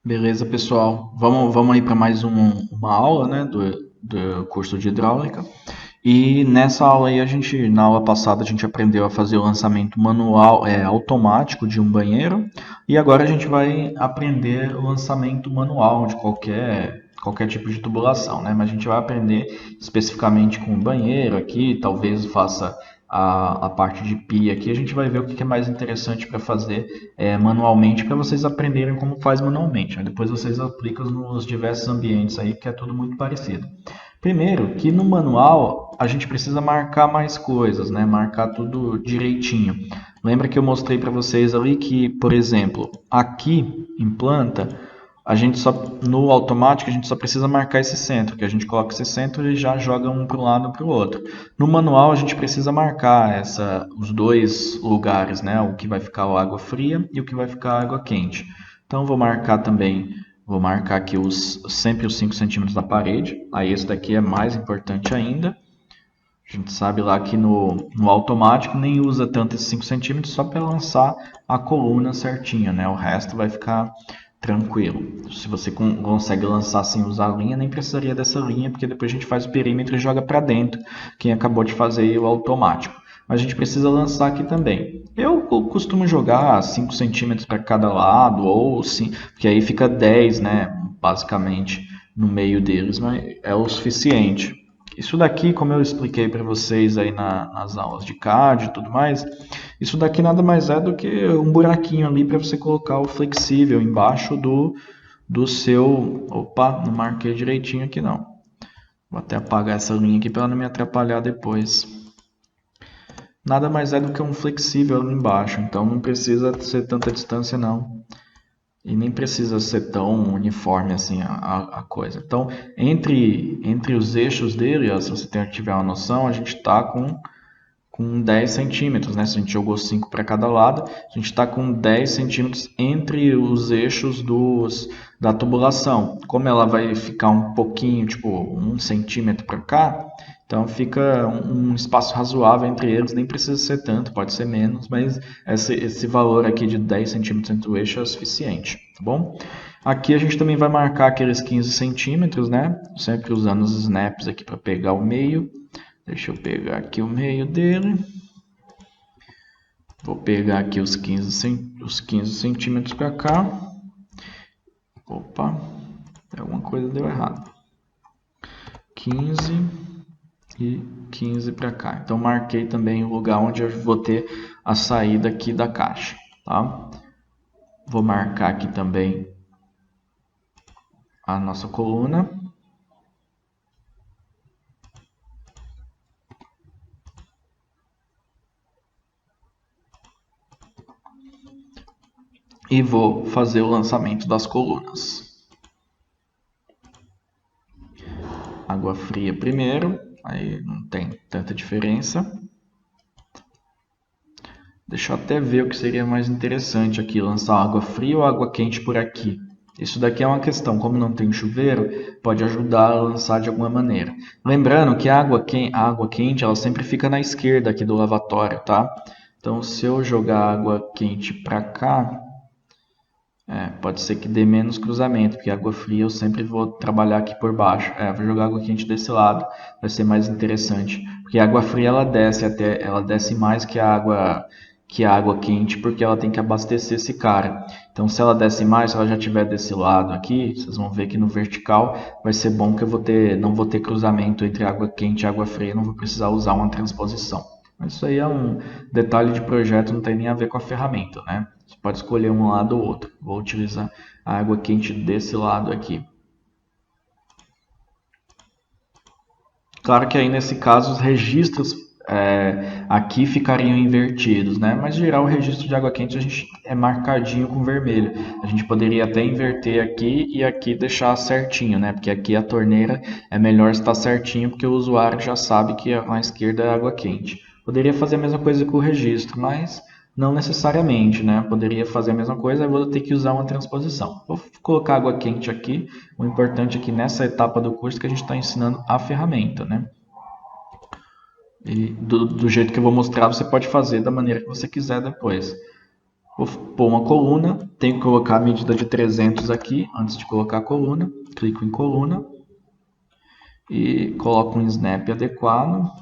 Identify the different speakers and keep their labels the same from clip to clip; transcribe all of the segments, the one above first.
Speaker 1: Beleza, pessoal. Vamos aí para mais uma aula, né, do curso de hidráulica. E nessa aula aí na aula passada a gente aprendeu a fazer o lançamento manual, automático de um banheiro. E agora a gente vai aprender o lançamento manual de qualquer tipo de tubulação, né? Mas a gente vai aprender especificamente com o banheiro aqui, talvez faça a parte de pia aqui. A gente vai ver o que é mais interessante para fazer manualmente para vocês aprenderem como faz manualmente, né? Depois vocês aplicam nos diversos ambientes aí, que é tudo muito parecido. Primeiro, que no manual a gente precisa marcar mais coisas, né? Marcar tudo direitinho. Lembra que eu mostrei para vocês ali que, por exemplo, aqui em planta, a gente só no automático a gente só precisa marcar esse centro, que a gente coloca esse centro e já joga um para um lado para o outro. No manual a gente precisa marcar os dois lugares, né? O que vai ficar a água fria e o que vai ficar a água quente. Então vou marcar aqui sempre os 5 centímetros da parede. Aí esse daqui é mais importante ainda. A gente sabe lá que no automático nem usa tanto esses 5 centímetros só para lançar a coluna certinha, né? O resto vai ficar tranquilo. Se você consegue lançar sem usar linha, nem precisaria dessa linha, porque depois a gente faz o perímetro e joga para dentro, quem acabou de fazer o automático. Mas a gente precisa lançar aqui também. Eu costumo jogar 5 centímetros para cada lado, ou sim, porque aí fica 10, né? Basicamente, no meio deles, mas é o suficiente. Isso daqui, como eu expliquei para vocês aí nas aulas de CAD e tudo mais, isso daqui nada mais é do que um buraquinho ali para você colocar o flexível embaixo do seu... Opa, não marquei direitinho aqui não. Vou até apagar essa linha aqui para ela não me atrapalhar depois. Nada mais é do que um flexível ali embaixo, então não precisa ser tanta distância não. E nem precisa ser tão uniforme assim a coisa. Então, entre os eixos dele, ó, se você tiver uma noção, a gente está com 10 centímetros, né? Se a gente jogou 5 para cada lado, a gente está com 10 centímetros entre os eixos da tubulação. Como ela vai ficar um pouquinho, tipo 1 centímetro para cá, então fica um espaço razoável entre eles, nem precisa ser tanto, pode ser menos, mas esse valor aqui de 10 centímetros entre o eixo é o suficiente, tá bom? Aqui a gente também vai marcar aqueles 15 centímetros, né? Sempre usando os snaps aqui para pegar o meio. Deixa eu pegar aqui o meio dele. Vou pegar aqui os 15 centímetros para cá. Opa, alguma coisa deu errado. 15 e 15 para cá. Então marquei também o lugar onde eu vou ter a saída aqui da caixa, tá? Vou marcar aqui também a nossa coluna. E vou fazer o lançamento das colunas. Água fria primeiro, aí não tem tanta diferença. Deixa eu até ver o que seria mais interessante aqui, lançar água fria ou água quente por aqui. Isso daqui é uma questão, como não tem chuveiro, pode ajudar a lançar de alguma maneira. Lembrando que a água quente ela sempre fica na esquerda aqui do lavatório, tá? Então se eu jogar água quente para cá, pode ser que dê menos cruzamento, porque água fria eu sempre vou trabalhar aqui por baixo. Vou jogar água quente desse lado, vai ser mais interessante. Porque a água fria ela desce mais que a água quente, porque ela tem que abastecer esse cara. Então se ela desce mais, se ela já estiver desse lado aqui, vocês vão ver que no vertical vai ser bom que não vou ter cruzamento entre água quente e água fria, não vou precisar usar uma transposição. Mas isso aí é um detalhe de projeto, não tem nem a ver com a ferramenta, né? Você pode escolher um lado ou outro. Vou utilizar a água quente desse lado aqui. Claro que aí nesse caso os registros aqui ficariam invertidos, né? Mas em geral o registro de água quente a gente é marcadinho com vermelho. A gente poderia até inverter aqui e aqui deixar certinho, né? Porque aqui a torneira é melhor estar certinho porque o usuário já sabe que a esquerda é água quente. Poderia fazer a mesma coisa com o registro, mas não necessariamente, né? Poderia fazer a mesma coisa, eu vou ter que usar uma transposição. Vou colocar água quente aqui. O importante aqui nessa etapa do curso é que a gente está ensinando a ferramenta, né? E do jeito que eu vou mostrar, você pode fazer da maneira que você quiser depois. Vou pôr uma coluna, tenho que colocar a medida de 300 aqui, antes de colocar a coluna. Clico em coluna e coloco um snap adequado.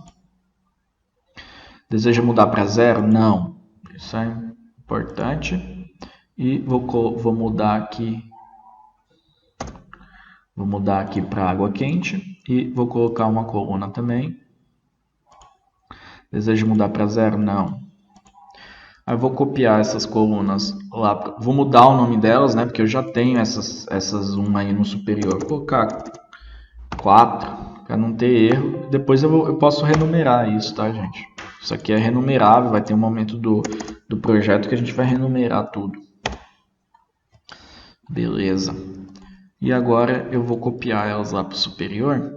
Speaker 1: Deseja mudar para 0? Não. Isso é importante. E vou mudar aqui. Vou mudar aqui para água quente e vou colocar uma coluna também. Deseja mudar para 0? Não. Aí eu vou copiar essas colunas lá. Vou mudar o nome delas, né? Porque eu já tenho essas uma aí no superior. Vou colocar 4 para não ter erro. Depois eu posso renumerar isso, tá, gente? Isso aqui é renumerável. Vai ter um momento do projeto que a gente vai renumerar tudo. Beleza. E agora eu vou copiar elas lá para o superior.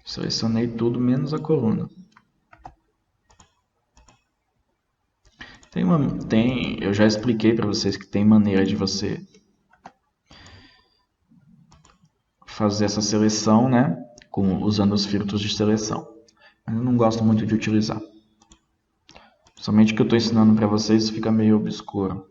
Speaker 1: Selecionei tudo menos a coluna. Eu já expliquei para vocês que tem maneira de você fazer essa seleção, né? Usando os filtros de seleção. Mas eu não gosto muito de utilizar. Somente o que eu estou ensinando para vocês fica meio obscuro.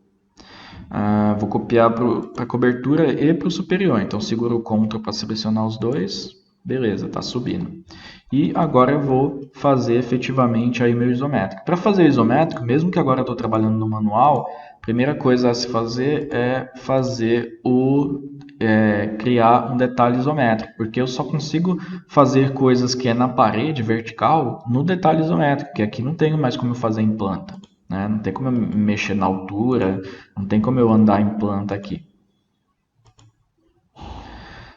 Speaker 1: Vou copiar para a cobertura e para o superior. Então seguro o Ctrl para selecionar os dois. Beleza, está subindo. E agora eu vou fazer efetivamente aí meu isométrico. Para fazer o isométrico, mesmo que agora eu estou trabalhando no manual, a primeira coisa a se fazer é criar um detalhe isométrico, porque eu só consigo fazer coisas que é na parede vertical no detalhe isométrico, que aqui não tenho mais como eu fazer em planta, né? Não tem como eu mexer na altura, não tem como eu andar em planta aqui.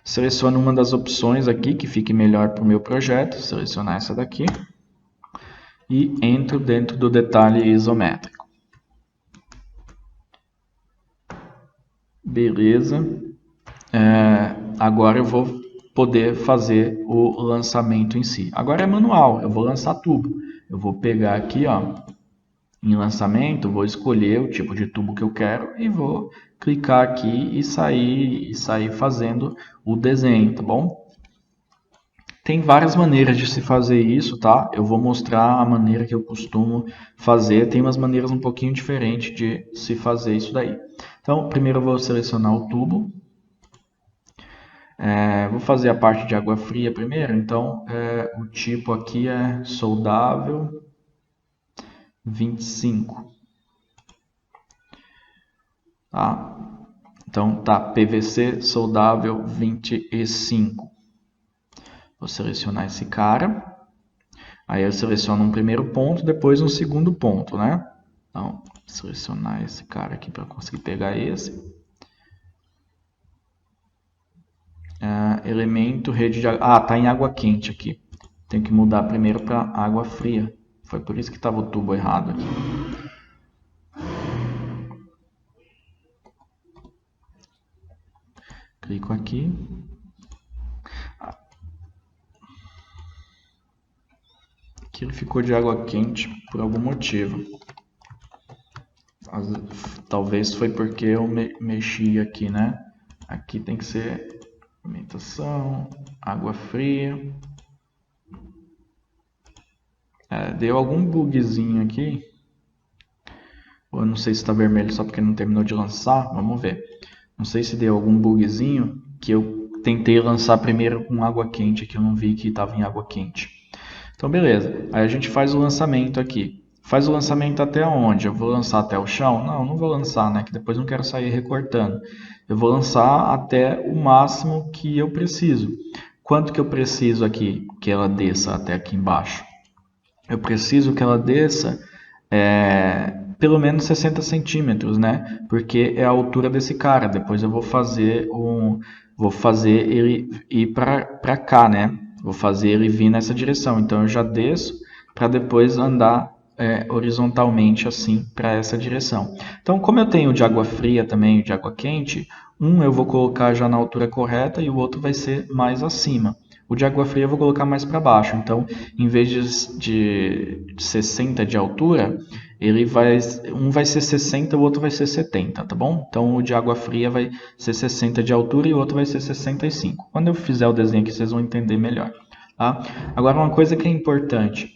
Speaker 1: Seleciono uma das opções aqui que fique melhor para o meu projeto, selecionar essa daqui e entro dentro do detalhe isométrico. Beleza. Agora eu vou poder fazer o lançamento em si. Agora é manual, eu vou lançar tubo. Eu vou pegar aqui, ó, em lançamento, vou escolher o tipo de tubo que eu quero e vou clicar aqui e sair fazendo o desenho, tá bom? Tem várias maneiras de se fazer isso, tá? Eu vou mostrar a maneira que eu costumo fazer. Tem umas maneiras um pouquinho diferentes de se fazer isso daí. Então, primeiro eu vou selecionar o tubo. Vou fazer a parte de água fria primeiro. Então, o tipo aqui é soldável 25. Tá? Então, tá PVC soldável 25. Vou selecionar esse cara. Aí eu seleciono um primeiro ponto, depois um segundo ponto, né? Então, vou selecionar esse cara aqui para conseguir pegar esse. Elemento, rede de água. Tá em água quente aqui. Tenho que mudar primeiro para água fria. Foi por isso que estava o tubo errado aqui. Clico aqui. Aqui ele ficou de água quente por algum motivo. Talvez foi porque eu mexi aqui, né? Aqui tem que ser alimentação, água fria. Deu algum bugzinho aqui. Eu não sei se está vermelho só porque não terminou de lançar. Vamos ver. Não sei se deu algum bugzinho que eu tentei lançar primeiro com água quente, que eu não vi que estava em água quente. Então, beleza. Aí a gente faz o lançamento aqui. Faz o lançamento até onde? Eu vou lançar até o chão? Não vou lançar, né? Que depois não quero sair recortando. Eu vou lançar até o máximo que eu preciso. Quanto que eu preciso aqui que ela desça até aqui embaixo? Eu preciso que ela desça pelo menos 60 centímetros, né? Porque é a altura desse cara. Depois eu vou fazer ele ir para cá, né? Vou fazer ele vir nessa direção. Então eu já desço para depois andar horizontalmente assim para essa direção. Então, como eu tenho de água fria também e de água quente, eu vou colocar já na altura correta e o outro vai ser mais acima. O de água fria eu vou colocar mais para baixo. Então, em vez de 60 de altura, um vai ser 60, o outro vai ser 70, tá bom? Então, o de água fria vai ser 60 de altura e o outro vai ser 65. Quando eu fizer o desenho aqui, vocês vão entender melhor. Tá? Agora, uma coisa que é importante.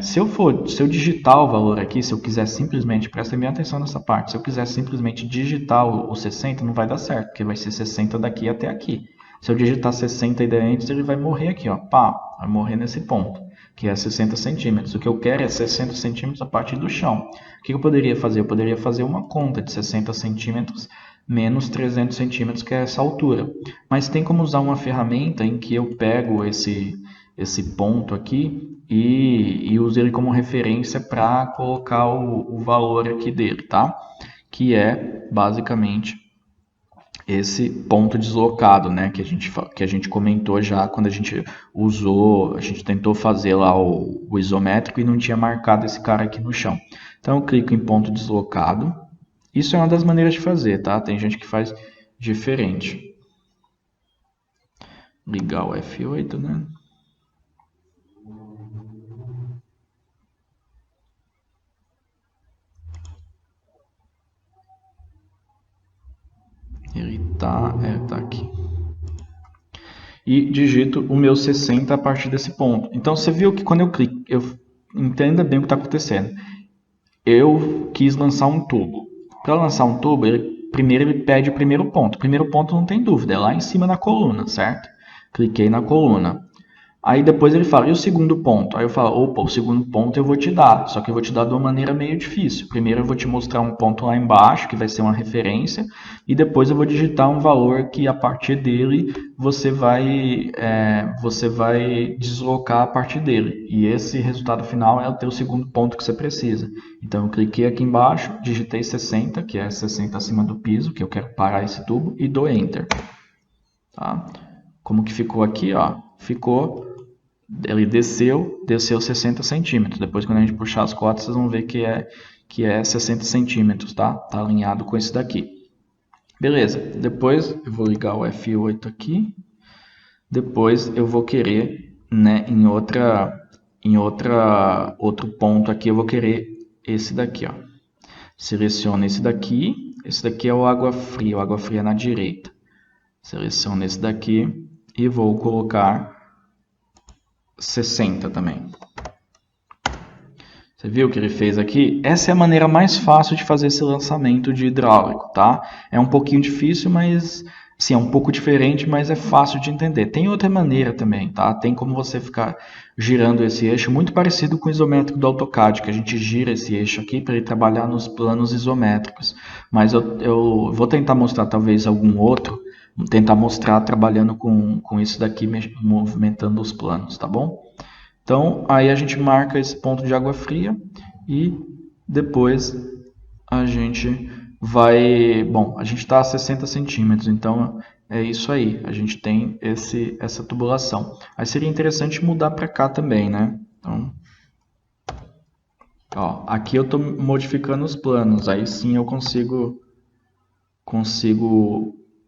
Speaker 1: Se eu digitar o valor aqui, se eu quiser simplesmente, prestem bem atenção nessa parte, se eu quiser simplesmente digitar o 60, não vai dar certo, porque vai ser 60 daqui até aqui. Se eu digitar 60 e der Enter, ele vai morrer aqui, ó, pá, vai morrer nesse ponto, que é 60 centímetros. O que eu quero é 60 centímetros a partir do chão. O que eu poderia fazer? Eu poderia fazer uma conta de 60 centímetros menos 300 centímetros, que é essa altura. Mas tem como usar uma ferramenta em que eu pego esse ponto aqui e uso ele como referência para colocar o valor aqui dele, tá? Que é basicamente esse ponto deslocado, né? Que a gente comentou já quando a gente usou, a gente tentou fazer lá o isométrico e não tinha marcado esse cara aqui no chão. Então eu clico em ponto deslocado. Isso é uma das maneiras de fazer, tá? Tem gente que faz diferente. Ligar o F8, né? Ele tá aqui. E digito o meu 60 a partir desse ponto. Então você viu que quando eu clico, entenda bem o que está acontecendo. Eu quis lançar um tubo. Para lançar um tubo, primeiro ele pede o primeiro ponto. O primeiro ponto não tem dúvida, é lá em cima na coluna, certo? Cliquei na coluna. Aí depois ele fala, e o segundo ponto? Aí eu falo, opa, o segundo ponto eu vou te dar, só que eu vou te dar de uma maneira meio difícil. Primeiro eu vou te mostrar um ponto lá embaixo, que vai ser uma referência, e depois eu vou digitar um valor que a partir dele você vai deslocar a partir dele. E esse resultado final é o teu segundo ponto que você precisa. Então eu cliquei aqui embaixo, digitei 60, que é 60 acima do piso, que eu quero parar esse tubo, e dou Enter. Tá? Como que ficou aqui? Ó? Ele desceu 60 centímetros. Depois, quando a gente puxar as cotas, vocês vão ver que é 60 centímetros, tá? Tá alinhado com esse daqui. Beleza. Depois, eu vou ligar o F8 aqui. Depois, eu vou querer, né, outro ponto aqui, eu vou querer esse daqui, ó. Seleciono esse daqui. Esse daqui é o água fria na direita. Seleciono esse daqui e vou colocar 60 também. Você viu o que ele fez aqui? Essa é a maneira mais fácil de fazer esse lançamento de hidráulico, tá? É um pouquinho difícil, mas sim, é um pouco diferente, mas é fácil de entender. Tem outra maneira também, tá? Tem como você ficar girando esse eixo, muito parecido com o isométrico do AutoCAD, que a gente gira esse eixo aqui para ele trabalhar nos planos isométricos. Mas eu vou tentar mostrar talvez algum outro, tentar mostrar trabalhando com isso daqui, movimentando os planos, tá bom? Então, aí a gente marca esse ponto de água fria e depois a gente vai... Bom, a gente está a 60 centímetros, então é isso aí. A gente tem essa tubulação. Aí seria interessante mudar para cá também, né? Então, ó, aqui eu estou modificando os planos. Aí sim eu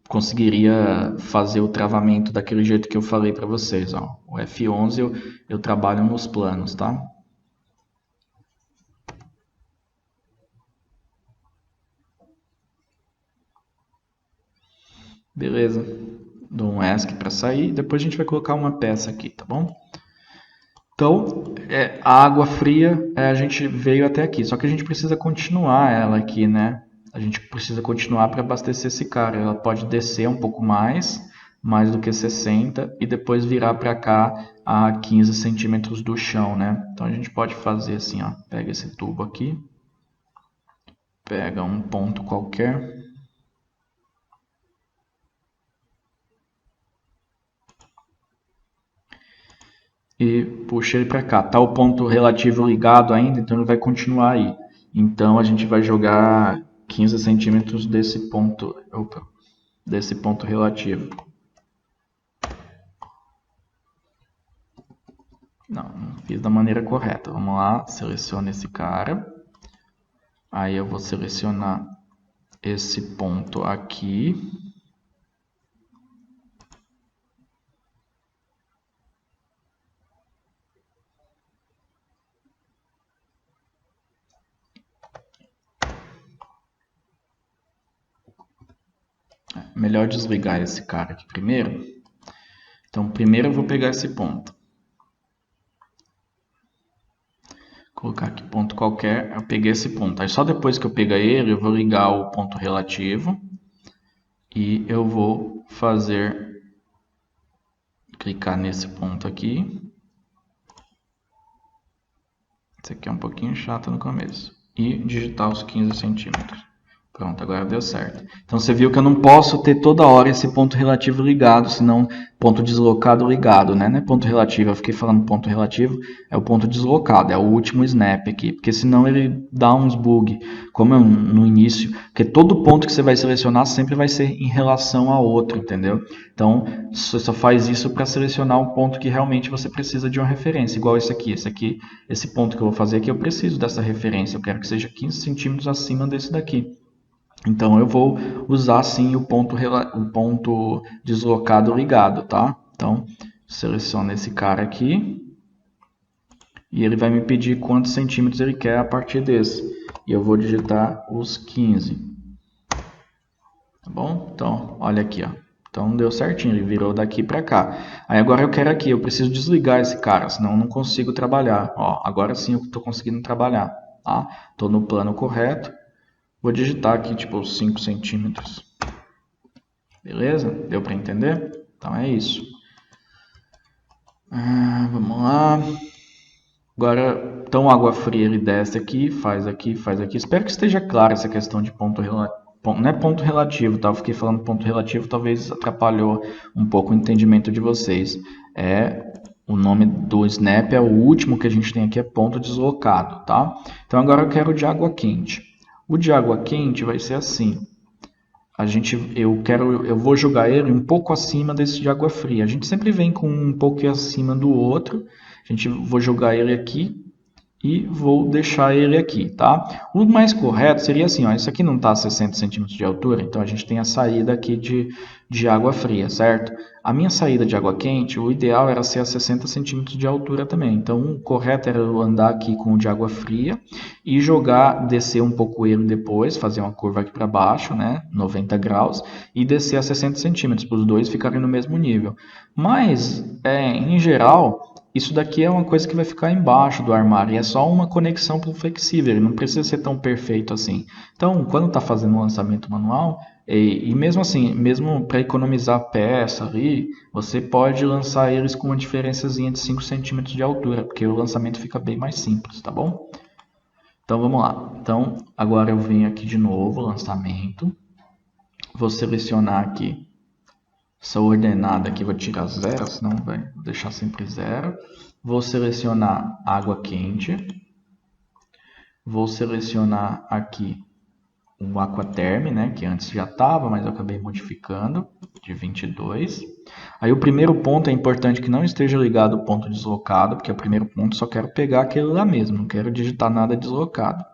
Speaker 1: conseguiria fazer o travamento daquele jeito que eu falei para vocês, ó. O F11 eu trabalho nos planos, tá? Beleza. Dou um ESC para sair, depois a gente vai colocar uma peça aqui, tá bom? Então, a água fria, a gente veio até aqui, só que a gente precisa continuar ela aqui, né? A gente precisa continuar para abastecer esse cara. Ela pode descer um pouco mais do que 60, e depois virar para cá a 15 centímetros do chão, né? Então a gente pode fazer assim, ó. Pega esse tubo aqui, pega um ponto qualquer. E puxa ele para cá. Tá o ponto relativo ligado ainda, então ele vai continuar aí. Então a gente vai jogar 15 centímetros desse ponto relativo. Não fiz da maneira correta. Vamos lá, seleciona esse cara. Aí eu vou selecionar esse ponto aqui. melhor desligar esse cara aqui primeiro. Então, primeiro eu vou pegar esse ponto. Colocar aqui ponto qualquer, eu peguei esse ponto. Aí só depois que eu pegar ele, eu vou ligar o ponto relativo e eu vou clicar nesse ponto aqui. Isso aqui é um pouquinho chato no começo. E digitar os 15 centímetros. Pronto, agora deu certo. Então você viu que eu não posso ter toda hora esse ponto relativo ligado, senão ponto deslocado ligado, né? Não é ponto relativo, eu fiquei falando ponto relativo, é o ponto deslocado, é o último snap aqui, porque senão ele dá uns bug, como no início, porque todo ponto que você vai selecionar sempre vai ser em relação a outro, entendeu? Então você só faz isso para selecionar um ponto que realmente você precisa de uma referência, igual esse aqui, esse ponto que eu vou fazer aqui, eu preciso dessa referência, eu quero que seja 15 centímetros acima desse daqui. Então eu vou usar sim o ponto deslocado ligado, tá? Então seleciono esse cara aqui e ele vai me pedir quantos centímetros ele quer a partir desse. E eu vou digitar os 15. Tá bom? Então olha aqui, ó. Então deu certinho, ele virou daqui para cá. Aí agora eu quero aqui, eu preciso desligar esse cara, senão eu não consigo trabalhar. Ó, agora sim eu estou conseguindo trabalhar, tá? Estou no plano correto. Vou digitar aqui tipo 5 centímetros. Beleza? Deu para entender? Então é isso. Vamos lá. Agora, então água fria ele desce aqui, faz aqui, faz aqui. Espero que esteja clara essa questão de ponto relativo. Não é ponto relativo, tá? Eu fiquei falando ponto relativo, talvez atrapalhou um pouco o entendimento de vocês. O nome do snap é o último que a gente tem aqui, é ponto deslocado, tá? Então agora eu quero o de água quente. O de água quente vai ser assim. Eu vou jogar ele um pouco acima desse de água fria. A gente sempre vem com um pouco acima do outro. Vou jogar ele aqui e vou deixar ele aqui, tá? O mais correto seria assim, ó, isso aqui não está a 60 centímetros de altura, então a gente tem a saída aqui de água fria, certo? A minha saída de água quente, o ideal era ser a 60 centímetros de altura também, então o correto era eu andar aqui com o de água fria e descer um pouco ele depois, fazer uma curva aqui para baixo, né, 90 graus, e descer a 60 centímetros, para os dois ficarem no mesmo nível. Mas, em geral, isso daqui é uma coisa que vai ficar embaixo do armário, e é só uma conexão para o flexível, ele não precisa ser tão perfeito assim. Então, quando está fazendo um lançamento manual, e mesmo assim, mesmo para economizar peça ali, você pode lançar eles com uma diferençazinha de 5 centímetros de altura, porque o lançamento fica bem mais simples, tá bom? Então vamos lá. Então agora eu venho aqui de novo, lançamento. Vou selecionar aqui essa ordenada aqui, vou tirar 0, senão vou deixar sempre 0. Vou selecionar água quente. Vou selecionar aqui o Aquaterm, né, que antes já estava, mas eu acabei modificando, de 22. Aí o primeiro ponto é importante que não esteja ligado ao ponto deslocado, porque o primeiro ponto só quero pegar aquele lá mesmo, não quero digitar nada deslocado.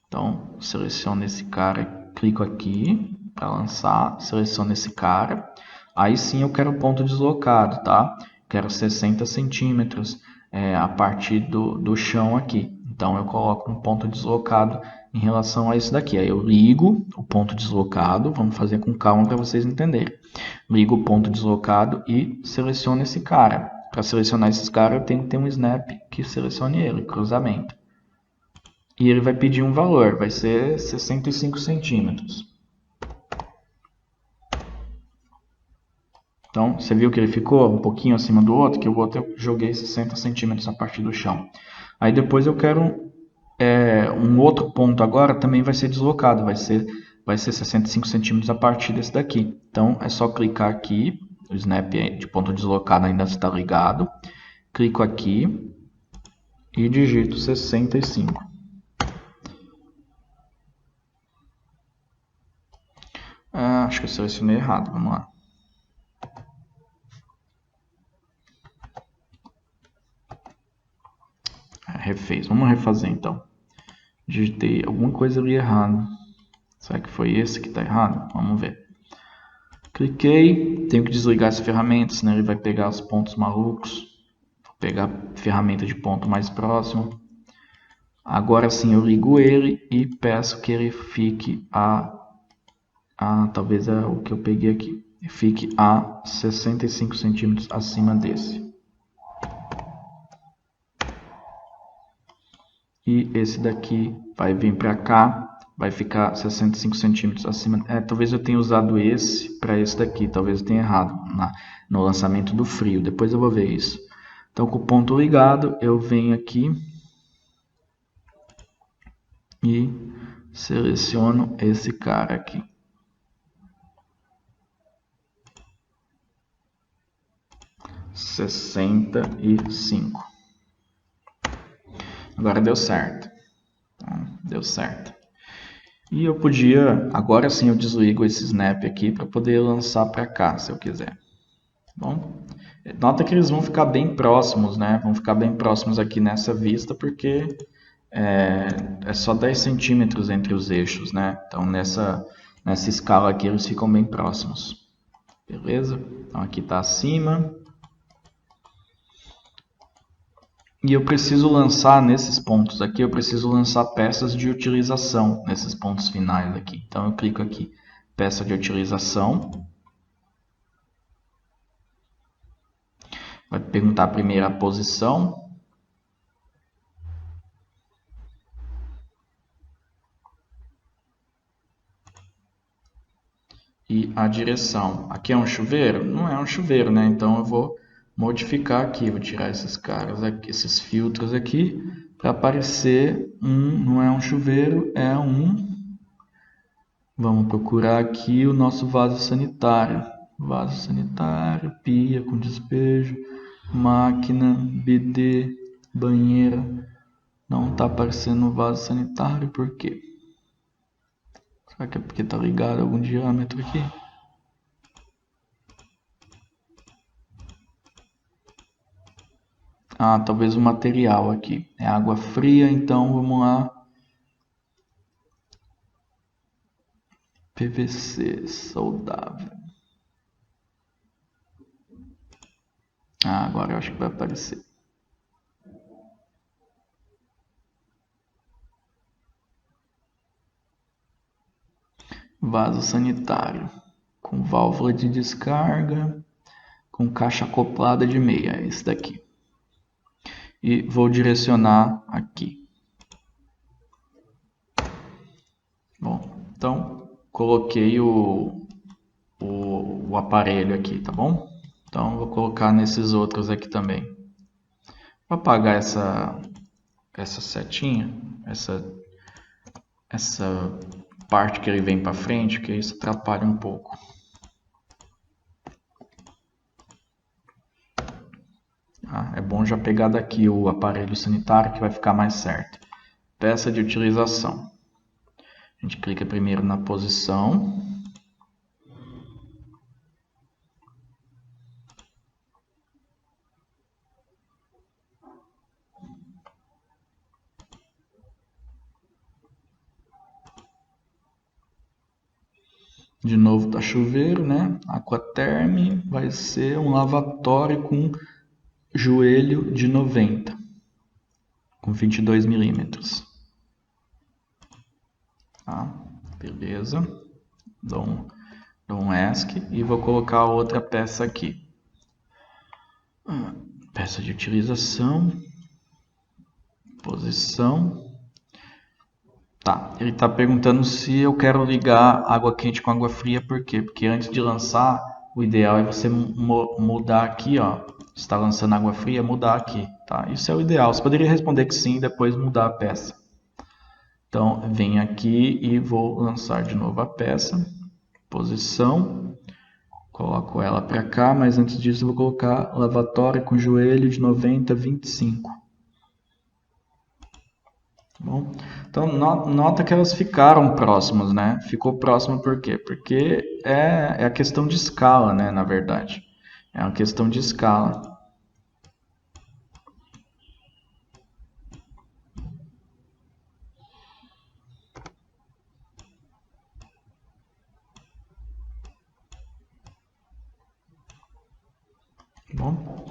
Speaker 1: Então, seleciono esse cara, clico aqui para lançar, seleciono esse cara. Aí sim eu quero ponto deslocado, tá? Quero 60 centímetros a partir do chão aqui. Então eu coloco um ponto deslocado em relação a isso daqui. Aí eu ligo o ponto deslocado, vamos fazer com calma para vocês entenderem. Ligo o ponto deslocado e seleciono esse cara. Para selecionar esses caras eu tenho que ter um snap que selecione ele, cruzamento. E ele vai pedir um valor, vai ser 65 centímetros. Então, você viu que ele ficou um pouquinho acima do outro, que o outro eu joguei 60 centímetros a partir do chão. Aí depois eu quero um outro ponto agora, também vai ser deslocado, vai ser 65 centímetros a partir desse daqui. Então, é só clicar aqui, o snap de ponto deslocado ainda está ligado. Clico aqui e digito 65. Acho que eu selecionei errado, vamos lá. Refez, vamos refazer então. Digitei alguma coisa ali errado. Será que foi esse que está errado? Vamos ver. Cliquei, tenho que desligar essa ferramenta, senão ele vai pegar os pontos malucos. Vou pegar a ferramenta de ponto mais próximo. Agora sim eu ligo ele e peço que ele fique talvez é o que eu peguei aqui. Fique a 65 centímetros acima desse. E esse daqui vai vir para cá, vai ficar 65 centímetros acima. Talvez eu tenha usado esse para esse daqui, talvez eu tenha errado no lançamento do frio. Depois eu vou ver isso. Então, com o ponto ligado, eu venho aqui e seleciono esse cara aqui. (65). Agora deu certo. Deu certo. E eu podia, agora sim eu desligo esse snap aqui para poder lançar para cá, se eu quiser. Bom, nota que eles vão ficar bem próximos, né? Vão ficar bem próximos aqui nessa vista, porque é só 10 centímetros entre os eixos, né? Então nessa escala aqui eles ficam bem próximos. Beleza? Então aqui está acima. E eu preciso lançar nesses pontos aqui, eu preciso lançar peças de utilização nesses pontos finais aqui. Então eu clico aqui, peça de utilização. Vai perguntar primeiro a posição. E a direção. Aqui é um chuveiro? Não é um chuveiro, né? Então eu vou modificar aqui, vou tirar esses caras aqui, esses filtros aqui, para aparecer não é um chuveiro, é vamos procurar aqui o nosso vaso sanitário. Vaso sanitário, pia com despejo, máquina, bidê, banheira. Não está aparecendo o vaso sanitário, por quê? Será que é porque está ligado a algum diâmetro aqui? Talvez o material aqui. É água fria, então vamos lá. PVC saudável. Agora eu acho que vai aparecer. Vaso sanitário. Com válvula de descarga. Com caixa acoplada de meia. É esse daqui. E vou direcionar aqui. Bom, então coloquei o aparelho aqui, tá bom? Então vou colocar nesses outros aqui também. Vou apagar essa setinha, essa parte que ele vem para frente, que isso atrapalha um pouco. É bom já pegar daqui o aparelho sanitário que vai ficar mais certo. Peça de utilização. A gente clica primeiro na posição. De novo tá chuveiro, né? Aquaterm vai ser um lavatório com joelho de 90, com 22 milímetros. Beleza. Dou um ESC e vou colocar outra peça aqui. Peça de utilização. Posição. Tá, ele está perguntando se eu quero ligar água quente com água fria, por quê? Porque antes de lançar, o ideal é você mudar aqui, ó. Se está lançando água fria, mudar aqui, tá? Isso é o ideal. Você poderia responder que sim e depois mudar a peça. Então, venho aqui e vou lançar de novo a peça. Posição. Coloco ela para cá, mas antes disso eu vou colocar lavatório com joelho de 90, 25. Bom, então nota que elas ficaram próximas, né? Ficou próximo por quê? Porque é a questão de escala, né? Na verdade, é uma questão de escala. Bom,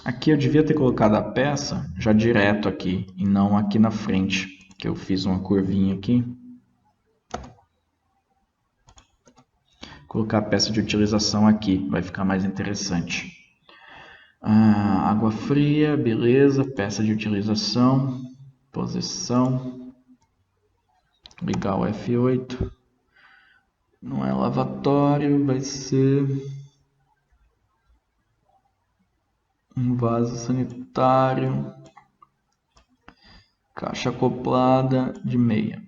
Speaker 1: aqui eu devia ter colocado a peça já direto aqui e não aqui na frente. que eu fiz uma curvinha aqui. Vou colocar a peça de utilização aqui, vai ficar mais interessante. Água fria, beleza, peça de utilização, posição, ligar o F8. Não é lavatório, vai ser um vaso sanitário, caixa acoplada de meia.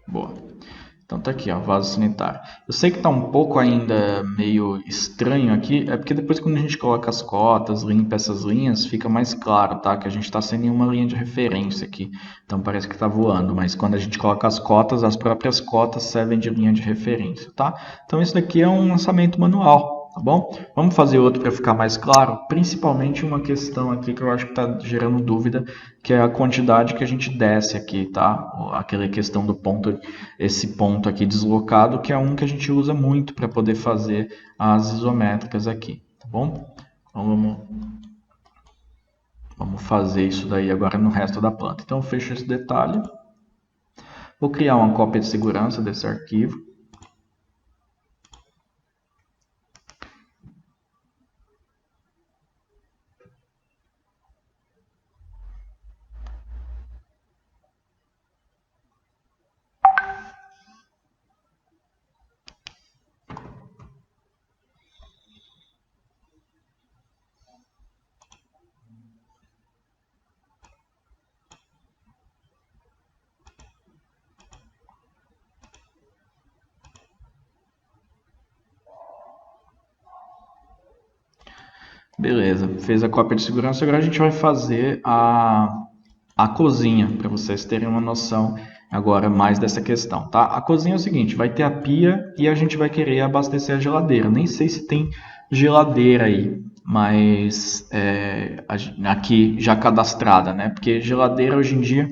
Speaker 1: Boa. Então tá aqui, ó, vaso sanitário. Eu sei que tá um pouco ainda meio estranho aqui, é porque depois quando a gente coloca as cotas, limpa essas linhas, fica mais claro, tá? Que a gente tá sem nenhuma linha de referência aqui. Então parece que tá voando, mas quando a gente coloca as cotas, as próprias cotas servem de linha de referência, tá? Então isso daqui é um lançamento manual, tá bom? Vamos fazer outro para ficar mais claro, principalmente uma questão aqui que eu acho que está gerando dúvida, que é a quantidade que a gente desce aqui, tá? Aquela questão do ponto, esse ponto aqui deslocado, que é um que a gente usa muito para poder fazer as isométricas aqui, tá bom? Então vamos fazer isso daí agora no resto da planta. Então eu fecho esse detalhe, vou criar uma cópia de segurança desse arquivo. Beleza, fez a cópia de segurança, agora a gente vai fazer a cozinha, para vocês terem uma noção agora mais dessa questão, tá? A cozinha é o seguinte, vai ter a pia e a gente vai querer abastecer a geladeira. Nem sei se tem geladeira aí, mas aqui já cadastrada, né? Porque geladeira hoje em dia...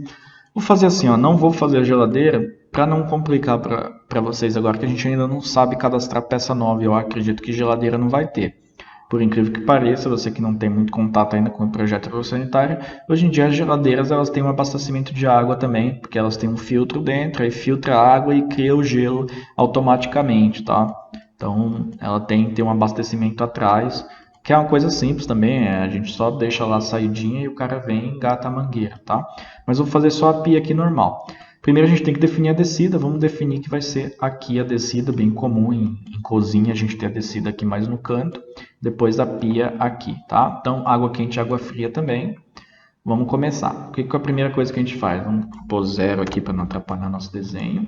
Speaker 1: Vou fazer assim, ó, não vou fazer a geladeira para não complicar para vocês agora, que a gente ainda não sabe cadastrar peça nova. Eu acredito que geladeira não vai ter. Por incrível que pareça, você que não tem muito contato ainda com o projeto agrossanitário, hoje em dia as geladeiras elas têm um abastecimento de água também, porque elas têm um filtro dentro, aí filtra a água e cria o gelo automaticamente, tá? Então ela tem que ter um abastecimento atrás, que é uma coisa simples também, a gente só deixa lá a saidinha e o cara vem e engata a mangueira, tá? Mas vou fazer só a pia aqui normal. Primeiro a gente tem que definir a descida, vamos definir que vai ser aqui a descida, bem comum em cozinha a gente ter a descida aqui mais no canto, depois a pia aqui, tá? Então água quente e água fria também. Vamos começar. O que é a primeira coisa que a gente faz? Vamos pôr 0 aqui para não atrapalhar nosso desenho.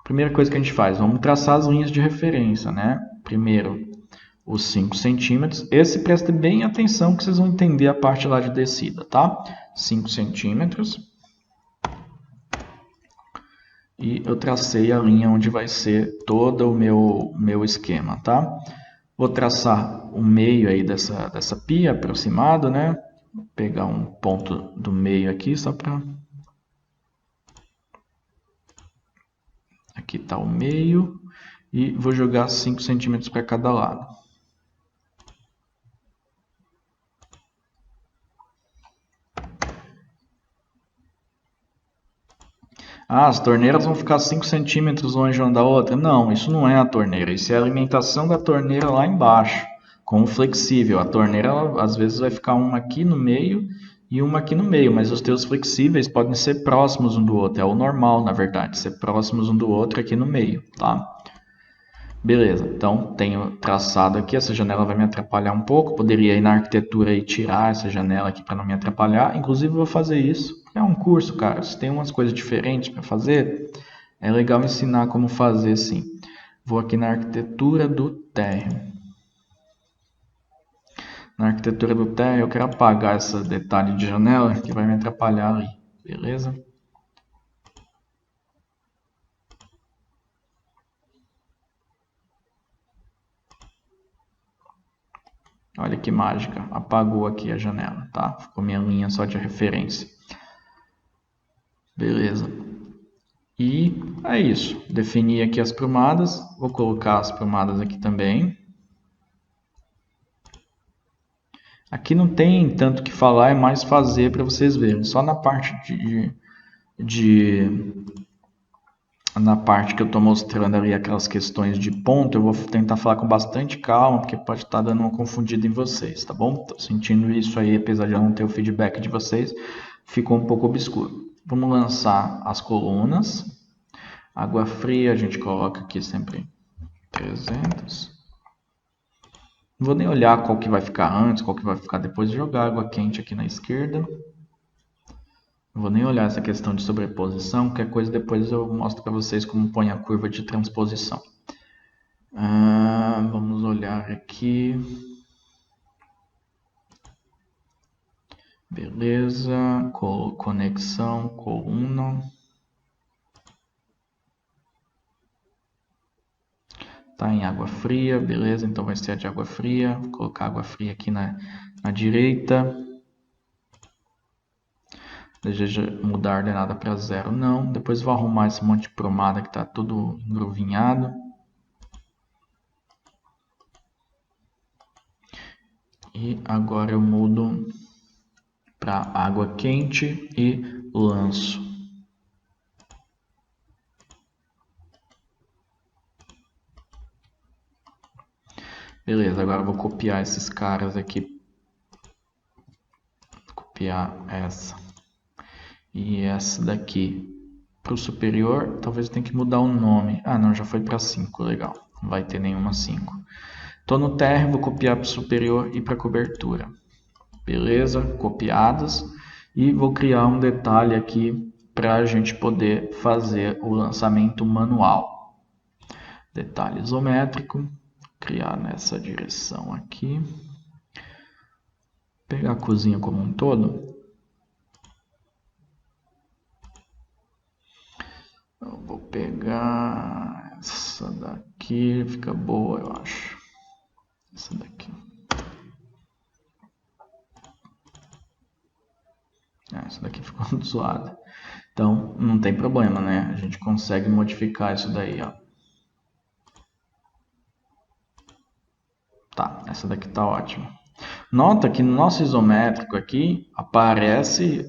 Speaker 1: Primeira coisa que a gente faz, vamos traçar as linhas de referência, né? Primeiro os 5 centímetros. Esse preste bem atenção que vocês vão entender a parte lá de descida, tá? 5 centímetros. E eu tracei a linha onde vai ser todo o meu esquema, tá? Vou traçar o meio aí dessa pia aproximado, né? Vou pegar um ponto do meio aqui só para... Aqui está o meio e vou jogar 5 centímetros para cada lado. Ah, as torneiras vão ficar 5 centímetros longe uma da outra? Não, isso não é a torneira. Isso é a alimentação da torneira lá embaixo, com o flexível. A torneira, ela, às vezes, vai ficar uma aqui no meio e uma aqui no meio, mas os teus flexíveis podem ser próximos um do outro. É o normal, na verdade, ser próximos um do outro aqui no meio, tá? Beleza, então tenho traçado aqui, essa janela vai me atrapalhar um pouco, poderia ir na arquitetura e tirar essa janela aqui para não me atrapalhar, inclusive vou fazer isso, é um curso, cara, se tem umas coisas diferentes para fazer, é legal ensinar como fazer sim. Vou aqui na arquitetura do térreo. Na arquitetura do térreo eu quero apagar esse detalhe de janela que vai me atrapalhar ali, beleza? Olha que mágica, apagou aqui a janela, tá? Ficou minha linha só de referência. Beleza. E é isso. Defini aqui as prumadas. Vou colocar as prumadas aqui também. Aqui não tem tanto o que falar, é mais fazer para vocês verem. Só na parte na parte que eu estou mostrando ali aquelas questões de ponto, eu vou tentar falar com bastante calma, porque pode estar dando uma confundida em vocês, tá bom? Estou sentindo isso aí, apesar de eu não ter o feedback de vocês, ficou um pouco obscuro. Vamos lançar as colunas. Água fria, a gente coloca aqui sempre 300. Não vou nem olhar qual que vai ficar antes, qual que vai ficar depois. Jogar água quente aqui na esquerda. Não vou nem olhar essa questão de sobreposição. Qualquer coisa depois eu mostro para vocês como põe a curva de transposição. Vamos olhar aqui. Beleza. Conexão, coluna. Tá em água fria, beleza, então vai ser a de água fria. Vou colocar água fria aqui na direita. Deseja mudar a ordenada para 0? Não. Depois vou arrumar esse monte de promada que está tudo engruvinhado. E agora eu mudo para água quente e lanço. Beleza, agora eu vou copiar esses caras aqui. Copiar essa e essa daqui para o superior. Talvez eu tenha que mudar o nome. Ah, não, já foi para 5, legal. Não vai ter nenhuma 5. Estou no térreo, vou copiar para o superior e para a cobertura. Beleza, copiadas. E vou criar um detalhe aqui para a gente poder fazer o lançamento manual. Detalhe isométrico. Criar nessa direção aqui. Pegar a cozinha como um todo. Eu vou pegar essa daqui, fica boa, eu acho. Essa daqui. Essa daqui ficou zoada. Então, não tem problema, né? A gente consegue modificar isso daí, ó. Tá, essa daqui tá ótima. Nota que no nosso isométrico aqui aparece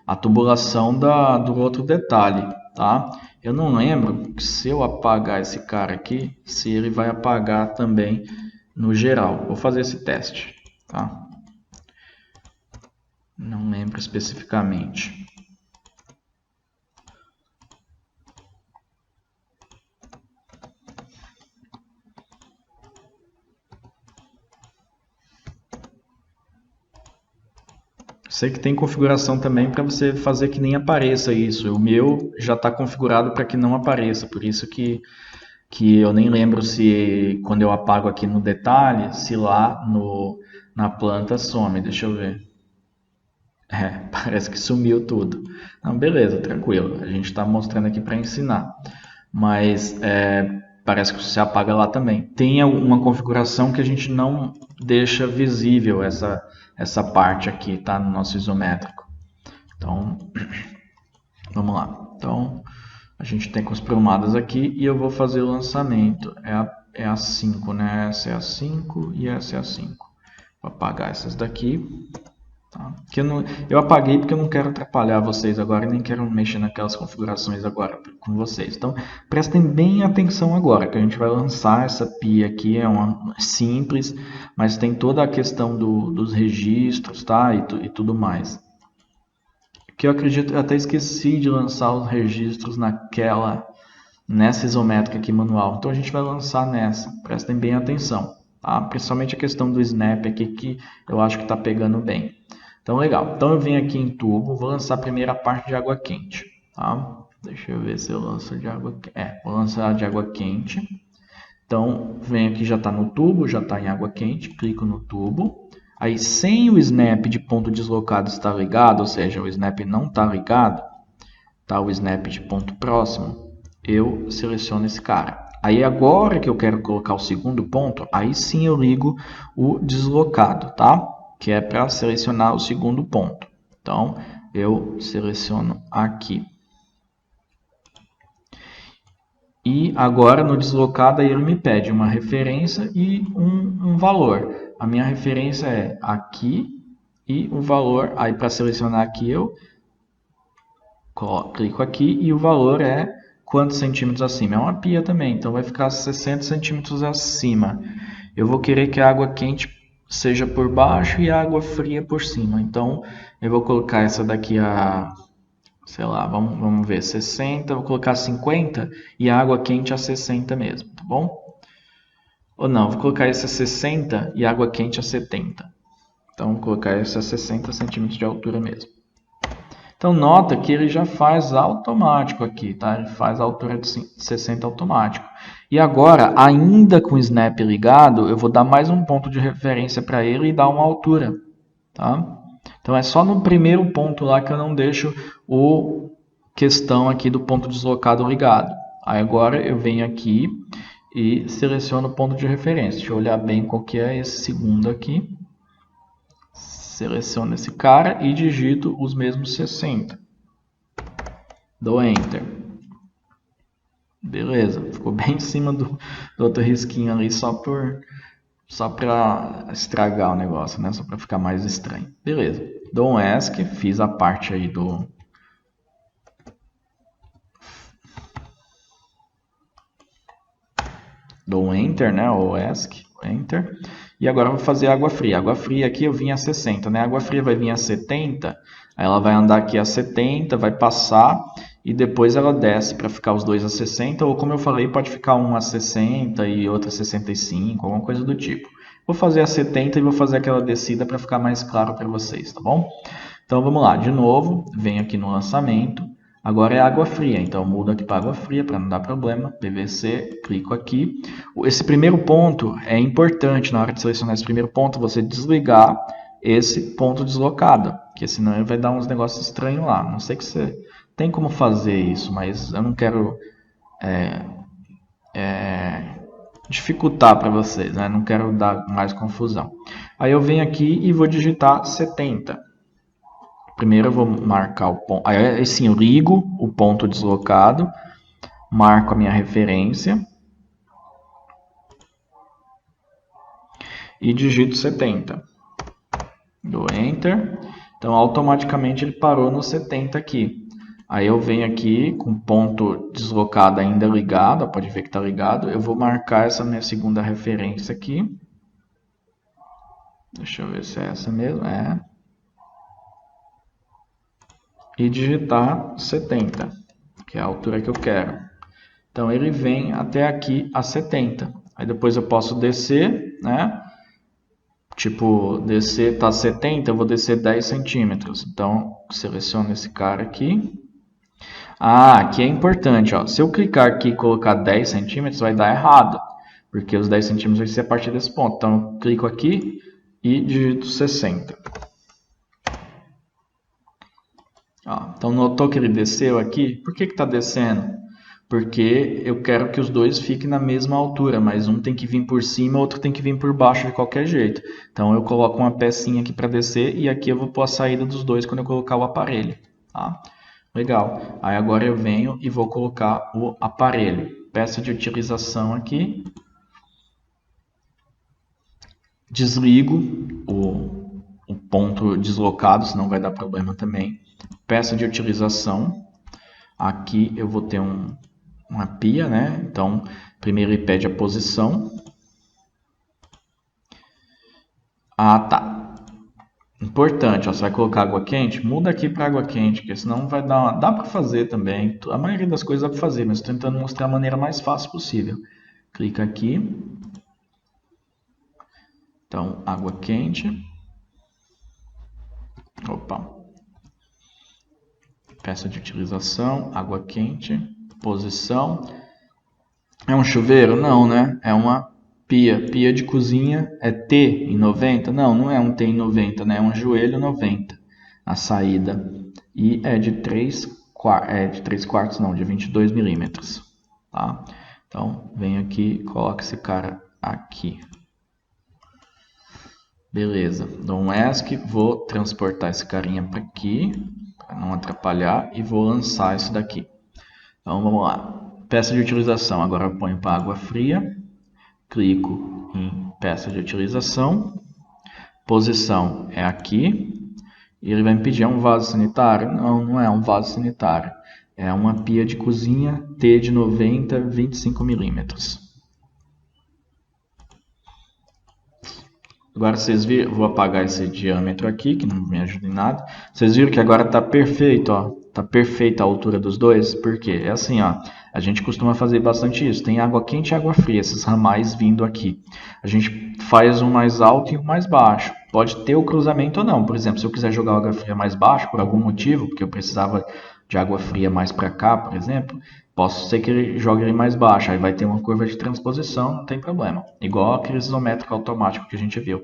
Speaker 1: a tubulação do outro detalhe, tá? Eu não lembro se eu apagar esse cara aqui, se ele vai apagar também no geral. Vou fazer esse teste, tá? Não lembro especificamente. Sei que tem configuração também para você fazer que nem apareça isso. O meu já está configurado para que não apareça, por isso que eu nem lembro se quando eu apago aqui no detalhe, se lá na planta some. Deixa eu ver. Parece que sumiu tudo. Não, beleza, tranquilo. A gente está mostrando aqui para ensinar. Mas parece que você apaga lá também. Tem uma configuração que a gente não deixa visível essa parte aqui, tá? No nosso isométrico. Então, vamos lá. Então, a gente tem com as prumadas aqui e eu vou fazer o lançamento. É a 5, né? Essa é a 5 e essa é a 5. Vou apagar essas daqui. Tá? Eu apaguei porque eu não quero atrapalhar vocês agora e nem quero mexer naquelas configurações agora com vocês. Então, prestem bem atenção agora, que a gente vai lançar essa pia aqui, é uma simples, mas tem toda a questão dos registros, tá? E tudo mais. Que eu acredito, eu até esqueci de lançar os registros nessa isométrica aqui manual. Então a gente vai lançar nessa, prestem bem atenção, tá? Principalmente a questão do snap aqui, que eu acho que está pegando bem. Então, legal. Então, eu venho aqui em tubo, vou lançar a primeira parte de água quente, tá? Deixa eu ver se eu lanço de água quente. Vou lançar de água quente. Então, venho aqui, já está no tubo, já está em água quente, clico no tubo. Aí, sem o snap de ponto deslocado estar ligado, ou seja, o snap não está ligado, tá? O snap de ponto próximo, eu seleciono esse cara. Aí, agora que eu quero colocar o segundo ponto, aí sim eu ligo o deslocado, tá? Que é para selecionar o segundo ponto. Então, eu seleciono aqui. E agora no deslocado ele me pede uma referência e um valor. A minha referência é aqui e o valor, aí para selecionar aqui eu clico aqui e o valor é quantos centímetros acima? É uma pia também, então vai ficar 60 centímetros acima. Eu vou querer que a água quente seja por baixo e a água fria por cima. Então eu vou colocar essa daqui a, sei lá, vamos ver, 60, vou colocar 50 e a água quente a 60 mesmo, tá bom? Ou não, vou colocar essa a 60 e a água quente a 70. Então vou colocar essa a 60 centímetros de altura mesmo. Então nota que ele já faz automático aqui, tá? Ele faz a altura de 60 automático. E agora, ainda com o snap ligado, eu vou dar mais um ponto de referência para ele e dar uma altura, tá? Então é só no primeiro ponto lá que eu não deixo o questão aqui do ponto deslocado ligado. Aí agora eu venho aqui e seleciono o ponto de referência. Deixa eu olhar bem qual que é esse segundo aqui. Seleciono esse cara e digito os mesmos 60. Dou Enter. Beleza, ficou bem em cima do outro risquinho ali só para estragar o negócio, né? Só para ficar mais estranho. Beleza. Dou um ESC, fiz a parte aí do... Dou um Enter, né? Ou ESC, Enter. E agora eu vou fazer água fria. Água fria aqui eu vim a 60, né? Água fria vai vir a 70, aí ela vai andar aqui a 70, vai passar e depois ela desce para ficar os dois a 60, ou como eu falei, pode ficar um a 60 e outro a 65, alguma coisa do tipo. Vou fazer a 70 e vou fazer aquela descida para ficar mais claro para vocês, tá bom? Então vamos lá, de novo, venho aqui no lançamento. Agora é água fria, então eu mudo aqui para água fria para não dar problema. PVC, clico aqui. Esse primeiro ponto é importante na hora de selecionar esse primeiro ponto, você desligar esse ponto deslocado, porque senão ele vai dar uns negócios estranhos lá. Não sei que você tem como fazer isso, mas eu não quero dificultar para vocês, né? Não quero dar mais confusão. Aí eu venho aqui e vou digitar 70. Primeiro eu vou marcar o ponto, aí sim eu ligo o ponto deslocado, marco a minha referência e digito 70. Dou Enter, então automaticamente ele parou no 70 aqui. Aí eu venho aqui com o ponto deslocado ainda ligado, pode ver que está ligado, eu vou marcar essa minha segunda referência aqui. Deixa eu ver se é essa mesmo, e digitar 70, que é a altura que eu quero. Então ele vem até aqui a 70. Aí depois eu posso descer, né? Tipo, descer tá 70, eu vou descer 10 centímetros. Então seleciono esse cara aqui. Ah, aqui é importante, ó. Se eu clicar aqui e colocar 10 centímetros, vai dar errado. Porque os 10 centímetros vai ser a partir desse ponto. Então eu clico aqui e digito 60. Ó, então notou que ele desceu aqui? Por que está descendo? Porque eu quero que os dois fiquem na mesma altura, mas um tem que vir por cima, o outro tem que vir por baixo de qualquer jeito. Então eu coloco uma pecinha aqui para descer e aqui eu vou pôr a saída dos dois quando eu colocar o aparelho. Tá? Legal. Aí agora eu venho e vou colocar o aparelho. Peça de utilização aqui. Desligo o ponto deslocado, senão vai dar problema também. Peça de utilização. Aqui eu vou ter uma pia, né? Então, primeiro ele pede a posição. Ah, tá. Importante, ó, você vai colocar água quente, muda aqui para água quente, porque senão vai dar dá para fazer também. A maioria das coisas dá para fazer, mas estou tentando mostrar a maneira mais fácil possível. Clica aqui. Então, água quente. Opa. Peça de utilização, água quente, posição. É um chuveiro? Não, né? É uma pia. Pia de cozinha é T em 90? Não, não é um T em 90, né? É um joelho 90 a saída. E é de 3 quartos, não, de 22 milímetros. Tá? Então, vem aqui, coloca esse cara aqui. Beleza, dou um ESC, vou transportar esse carinha para aqui, para não atrapalhar, e vou lançar esse daqui. Então vamos lá, peça de utilização, agora eu ponho para água fria, clico em peça de utilização, posição é aqui, e ele vai me pedir um vaso sanitário? Não, não é um vaso sanitário, é uma pia de cozinha T de 90, 25 milímetros. Agora vocês viram, vou apagar esse diâmetro aqui, que não me ajuda em nada. Vocês viram que agora está perfeito, ó. Tá perfeita a altura dos dois, porque é assim, ó. A gente costuma fazer bastante isso. Tem água quente e água fria, esses ramais vindo aqui. A gente faz um mais alto e um mais baixo. Pode ter o cruzamento ou não. Por exemplo, se eu quiser jogar água fria mais baixo, por algum motivo, porque eu precisava de água fria mais para cá, por exemplo, posso ser que ele jogue ele mais baixo, aí vai ter uma curva de transposição, não tem problema. Igual aquele isométrico automático que a gente viu.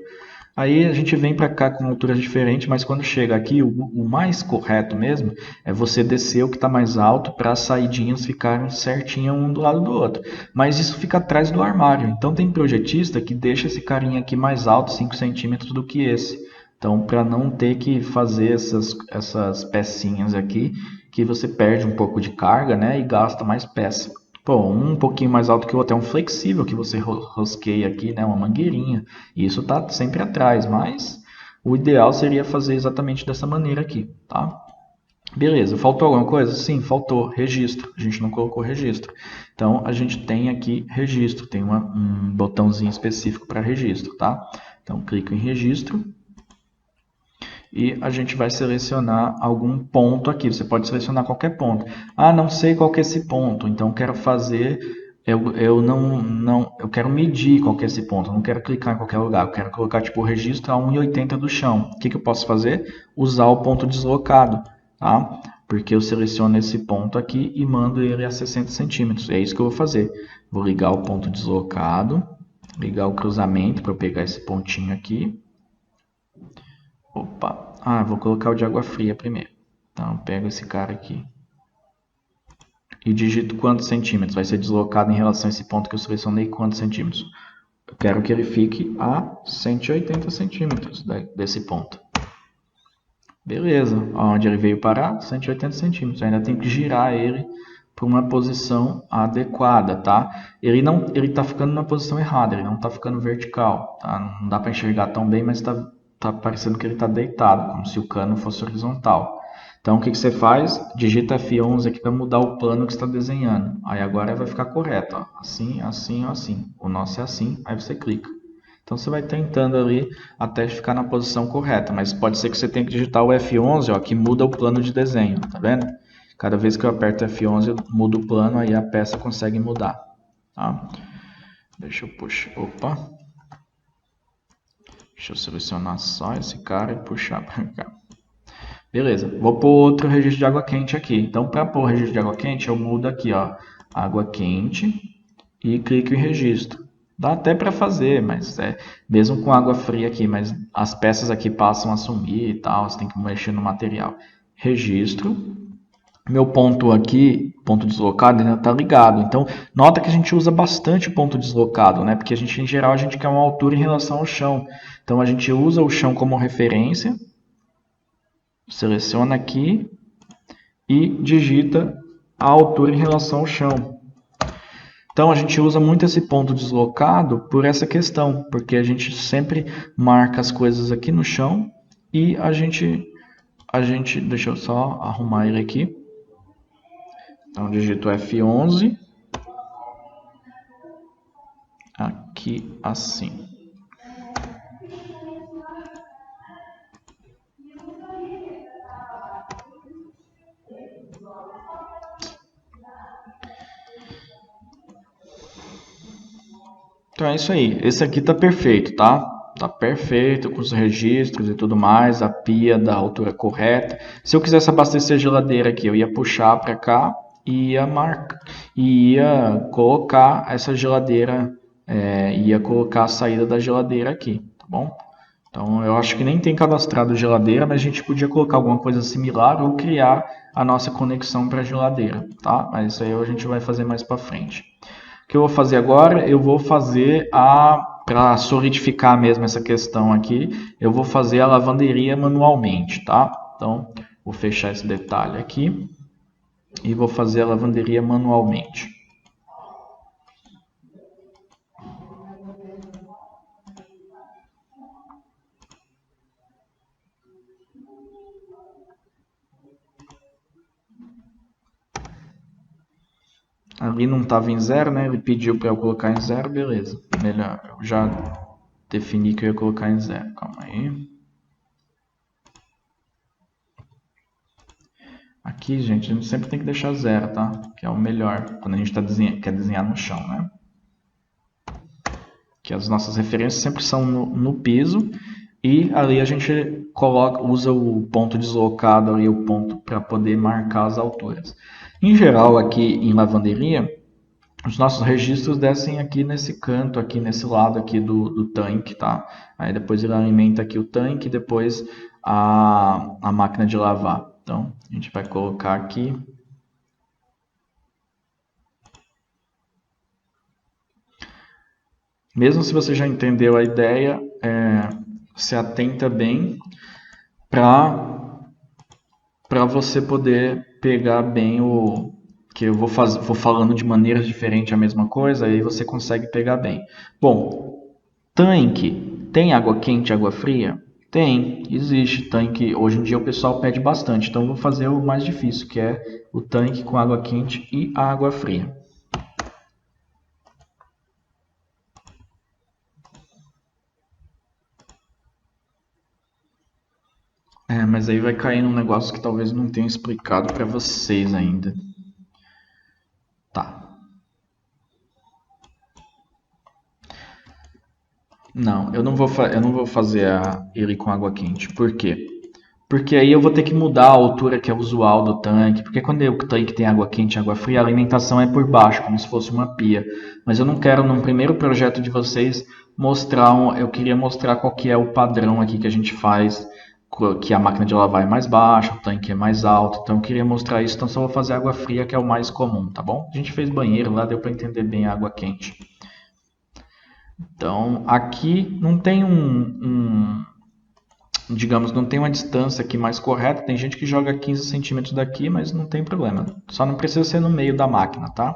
Speaker 1: Aí a gente vem para cá com alturas diferentes, mas quando chega aqui, o mais correto mesmo é você descer o que está mais alto para as saidinhas ficarem certinhas um do lado do outro. Mas isso fica atrás do armário, então tem projetista que deixa esse carinha aqui mais alto, 5 centímetros do que esse. Então, para não ter que fazer essas pecinhas aqui, que você perde um pouco de carga, né, e gasta mais peça. Pô, um pouquinho mais alto que o outro é um flexível que você rosqueia aqui, né, uma mangueirinha. E isso tá sempre atrás, mas o ideal seria fazer exatamente dessa maneira aqui, tá? Beleza, faltou alguma coisa? Sim, faltou registro. A gente não colocou registro. Então, a gente tem aqui registro, tem um botãozinho específico para registro, tá? Então, clico em registro. E a gente vai selecionar algum ponto aqui. Você pode selecionar qualquer ponto. Ah, não sei qual que é esse ponto, então quero fazer, eu quero medir qual que é esse ponto, eu não quero clicar em qualquer lugar, eu quero colocar tipo o registro a 1,80 do chão. O que eu posso fazer? Usar o ponto deslocado, tá? Porque eu seleciono esse ponto aqui e mando ele a 60 centímetros. É isso que eu vou fazer. Vou ligar o ponto deslocado, ligar o cruzamento para eu pegar esse pontinho aqui. Opa, vou colocar o de água fria primeiro. Então, eu pego esse cara aqui e digito quantos centímetros. Vai ser deslocado em relação a esse ponto que eu selecionei, quantos centímetros. Eu quero que ele fique a 180 centímetros desse ponto. Beleza, onde ele veio parar? 180 centímetros. Eu ainda tenho que girar ele para uma posição adequada, tá? Ele está ficando na posição errada, ele não está ficando vertical, tá? Não dá para enxergar tão bem, mas tá parecendo que ele está deitado, como se o cano fosse horizontal. Então, o que você faz? Digita F11 aqui para mudar o plano que você está desenhando. Aí agora vai ficar correto, ó. Assim, assim, assim. O nosso é assim, aí você clica. Então, você vai tentando ali até ficar na posição correta, mas pode ser que você tenha que digitar o F11, ó, que muda o plano de desenho, tá vendo? Cada vez que eu aperto F11, eu mudo o plano, aí a peça consegue mudar, tá? Deixa eu puxar, opa. Deixa eu selecionar só esse cara e puxar para cá. Beleza, vou pôr outro registro de água quente aqui. Então, para pôr o registro de água quente, eu mudo aqui, ó, água quente e clico em registro. Dá até para fazer, mas mesmo com água fria aqui, mas as peças aqui passam a sumir e tal, você tem que mexer no material. Registro. Meu ponto aqui, ponto deslocado, ainda está ligado. Então, nota que a gente usa bastante ponto deslocado, né? Porque em geral, a gente quer uma altura em relação ao chão. Então, a gente usa o chão como referência, seleciona aqui e digita a altura em relação ao chão. Então, a gente usa muito esse ponto deslocado por essa questão, porque a gente sempre marca as coisas aqui no chão e a gente deixa eu só arrumar ele aqui. Então, digito F11, aqui assim. Então é isso aí, esse aqui tá perfeito, tá? Tá perfeito com os registros e tudo mais, a pia da altura correta. Se eu quisesse abastecer a geladeira aqui, eu ia puxar para cá e ia colocar essa geladeira, ia colocar a saída da geladeira aqui, tá bom? Então eu acho que nem tem cadastrado geladeira, mas a gente podia colocar alguma coisa similar ou criar a nossa conexão para a geladeira, tá? Mas isso aí a gente vai fazer mais para frente. O que eu vou fazer agora? Eu vou fazer para solidificar mesmo essa questão aqui, eu vou fazer a lavanderia manualmente, tá? Então, vou fechar esse detalhe aqui e vou fazer a lavanderia manualmente. Ali não estava em zero, né? Ele pediu para eu colocar em zero, beleza. Melhor, eu já defini que eu ia colocar em zero. Calma aí. Aqui, gente, a gente sempre tem que deixar zero, tá? Que é o melhor quando a gente quer desenhar no chão, né? Que as nossas referências sempre são no piso e ali a gente usa o ponto deslocado ali, o ponto para poder marcar as alturas. Em geral, aqui em lavanderia, os nossos registros descem aqui nesse canto, aqui nesse lado aqui do tanque, tá? Aí depois ele alimenta aqui o tanque e depois a máquina de lavar. Então, a gente vai colocar aqui. Mesmo se você já entendeu a ideia, se atenta bem para você poder pegar bem o que eu vou falando de maneiras diferentes a mesma coisa, aí você consegue pegar bem. Bom, tanque, tem água quente e água fria? Tem, existe tanque. Hoje em dia o pessoal pede bastante, então eu vou fazer o mais difícil, que é o tanque com água quente e água fria. Mas aí vai cair num negócio que talvez não tenha explicado para vocês ainda. Tá. Não, eu não vou fazer ele com água quente. Por quê? Porque aí eu vou ter que mudar a altura que é usual do tanque. Porque quando o tanque tem água quente e água fria, a alimentação é por baixo, como se fosse uma pia. Mas eu não quero, num primeiro projeto de vocês, eu queria mostrar qual que é o padrão aqui que a gente faz, que a máquina de lavar é mais baixa, o tanque é mais alto. Então eu queria mostrar isso, então só vou fazer água fria, que é o mais comum, tá bom? A gente fez banheiro lá, deu para entender bem a água quente. Então, aqui não tem digamos, não tem uma distância aqui mais correta. Tem gente que joga 15 centímetros daqui, mas não tem problema. Só não precisa ser no meio da máquina, tá?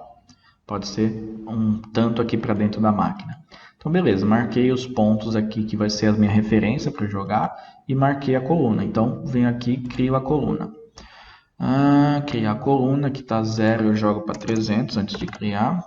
Speaker 1: Pode ser um tanto aqui para dentro da máquina. Então, beleza, marquei os pontos aqui que vai ser a minha referência para jogar e marquei a coluna. Então, venho aqui e crio a coluna. Criar a coluna, que está 0, eu jogo para 300 antes de criar.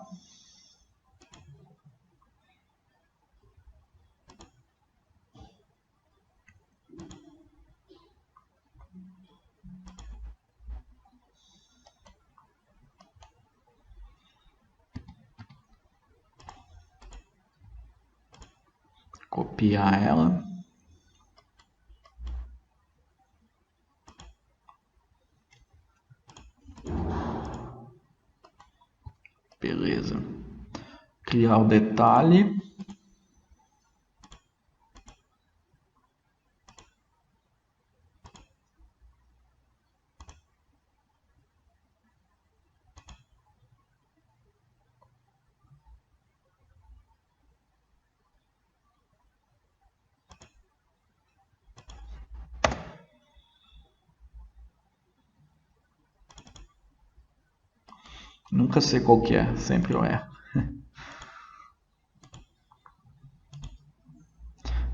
Speaker 1: Copiar ela. Beleza. Criar o detalhe. Nunca sei qual que é, sempre eu erro.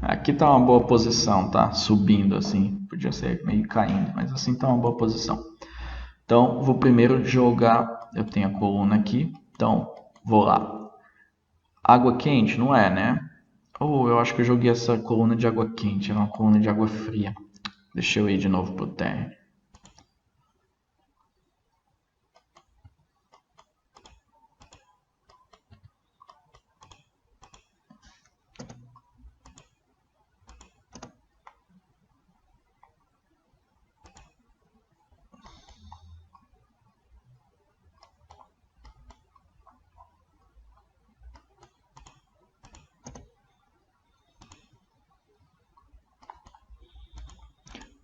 Speaker 1: Aqui tá uma boa posição, tá? Subindo assim, podia ser meio caindo, mas assim tá uma boa posição. Então, vou primeiro jogar, eu tenho a coluna aqui, então vou lá. Água quente, não é, né? Eu acho que eu joguei essa coluna de água quente, era uma coluna de água fria. Deixa eu ir de novo pro térreo.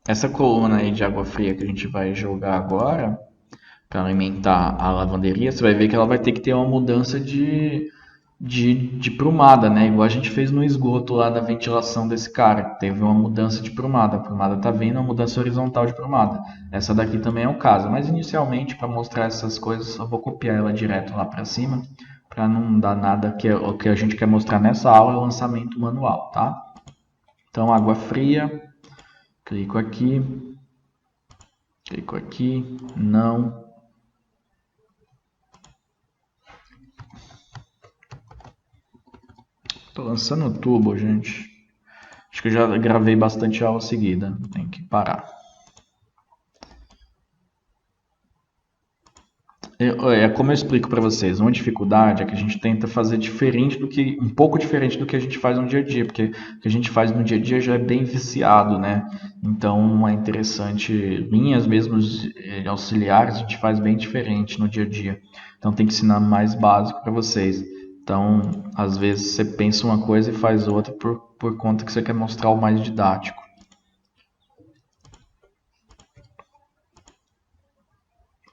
Speaker 1: Essa coluna aí de água fria que a gente vai jogar agora, para alimentar a lavanderia, você vai ver que ela vai ter que ter uma mudança de prumada, né? Igual a gente fez no esgoto lá da ventilação desse cara. Teve uma mudança de prumada. A prumada tá vindo, uma mudança horizontal de prumada. Essa daqui também é o caso. Mas inicialmente, para mostrar essas coisas, eu vou copiar ela direto lá para cima, para não dar nada. O que a gente quer mostrar nessa aula é o lançamento manual, tá? Então, água fria. Clico aqui. Clico aqui. Não. Tô lançando o tubo, gente. Acho que eu já gravei bastante aula seguida. Tem que parar. Como eu explico para vocês, uma dificuldade é que a gente tenta fazer diferente um pouco diferente do que a gente faz no dia a dia, porque o que a gente faz no dia a dia já é bem viciado, né? Então é interessante, linhas mesmo auxiliares a gente faz bem diferente no dia a dia. Então tem que ensinar mais básico para vocês. Então, às vezes você pensa uma coisa e faz outra por conta que você quer mostrar o mais didático.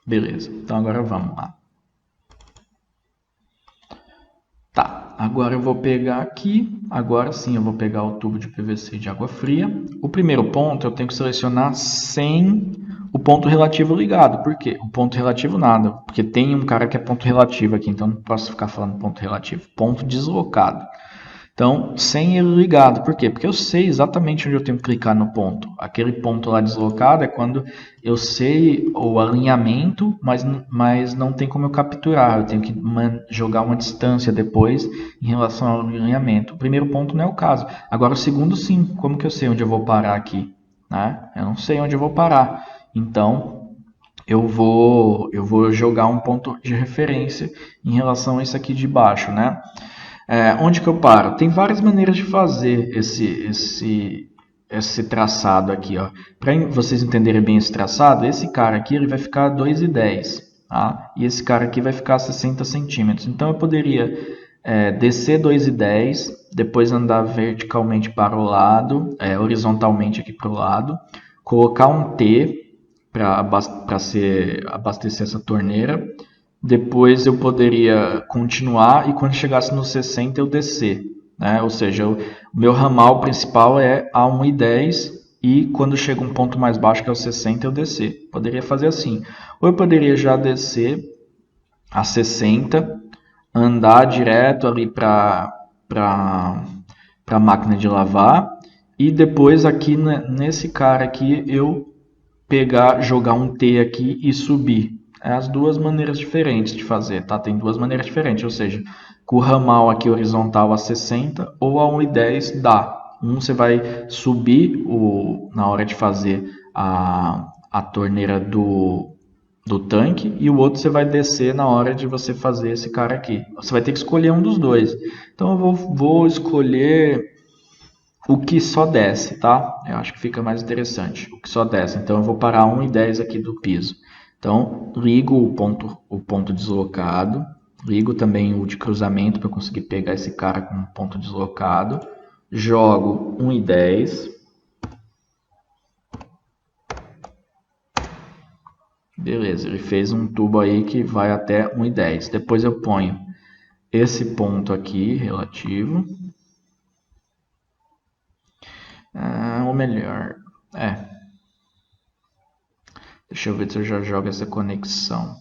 Speaker 1: Beleza, então agora vamos lá. Tá, agora eu vou pegar aqui, agora sim eu vou pegar o tubo de PVC de água fria. O primeiro ponto eu tenho que selecionar sem o ponto relativo ligado. Por quê? O ponto relativo nada, porque tem um cara que é ponto relativo aqui, então não posso ficar falando ponto relativo. Ponto deslocado. Então, sem ele ligado. Por quê? Porque eu sei exatamente onde eu tenho que clicar no ponto. Aquele ponto lá deslocado é quando eu sei o alinhamento, mas não tem como eu capturar. Eu tenho que jogar uma distância depois em relação ao alinhamento. O primeiro ponto não é o caso. Agora, o segundo, sim. Como que eu sei onde eu vou parar aqui? Né? Eu não sei onde eu vou parar. Então, eu vou jogar um ponto de referência em relação a isso aqui de baixo, né? Onde que eu paro? Tem várias maneiras de fazer esse traçado aqui, ó. Para vocês entenderem bem esse traçado, esse cara aqui ele vai ficar 2,10, tá? E esse cara aqui vai ficar 60 centímetros. Então eu poderia descer 2,10, depois andar verticalmente para o lado, horizontalmente aqui para o lado, colocar um T para abastecer essa torneira. Depois eu poderia continuar e quando chegasse no 60 eu descer, né? Ou seja, o meu ramal principal é a 1,10 e quando chega um ponto mais baixo que é o 60 eu descer. Poderia fazer assim. Ou eu poderia já descer a 60, andar direto ali para a máquina de lavar e depois aqui nesse cara aqui eu jogar um T aqui e subir. As duas maneiras diferentes de fazer, tá? Tem duas maneiras diferentes, ou seja, com o ramal aqui horizontal a 60 ou a 1,10 dá. Você vai subir na hora de fazer a torneira do tanque e o outro você vai descer na hora de você fazer esse cara aqui. Você vai ter que escolher um dos dois. Então eu vou escolher o que só desce, tá? Eu acho que fica mais interessante. O que só desce. Então eu vou parar 1,10 aqui do piso. Então ligo o ponto deslocado. Ligo também o de cruzamento para conseguir pegar esse cara com um ponto deslocado. Jogo 1,10. Beleza, ele fez um tubo aí que vai até 1,10. Depois eu ponho esse ponto aqui relativo. Ou melhor, deixa eu ver se eu já jogo essa conexão.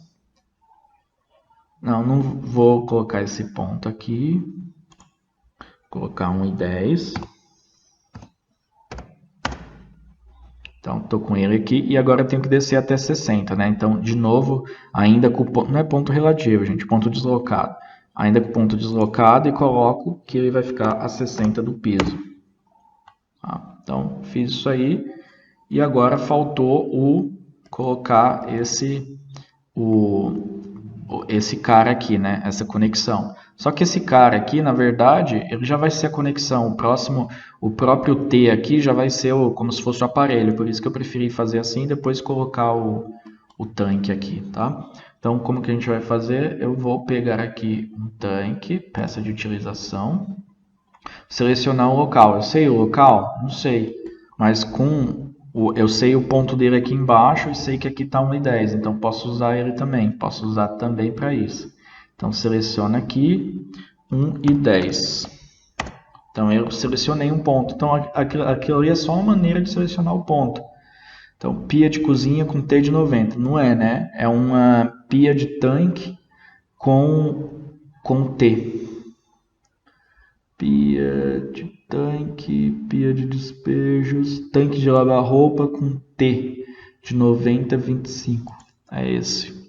Speaker 1: Não vou colocar esse ponto aqui. Vou colocar 1,10. Então, estou com ele aqui e agora eu tenho que descer até 60, né? Então, de novo, ainda com não é ponto relativo, gente, ponto deslocado. Ainda com ponto deslocado e coloco que ele vai ficar a 60 do piso. Tá? Então, fiz isso aí e agora faltou colocar esse cara aqui, né? Essa conexão. Só que esse cara aqui, na verdade, ele já vai ser a conexão. O próprio T aqui já vai ser como se fosse o aparelho. Por isso que eu preferi fazer assim e depois colocar o tanque aqui, tá? Então, como que a gente vai fazer? Eu vou pegar aqui um tanque, peça de utilização, selecionar o local. Eu sei o local? Não sei. Mas eu sei o ponto dele aqui embaixo e sei que aqui está 1,10, então posso usar ele também. Posso usar também para isso. Então seleciona aqui, 1 e 10. Então eu selecionei um ponto. Então aquilo ali é só uma maneira de selecionar o ponto. Então pia de cozinha com T de 90. Não é, né? É uma pia de tanque com T. Pia de tanque, pia de despejos, tanque de lavar roupa com T de 90 a 25. É esse.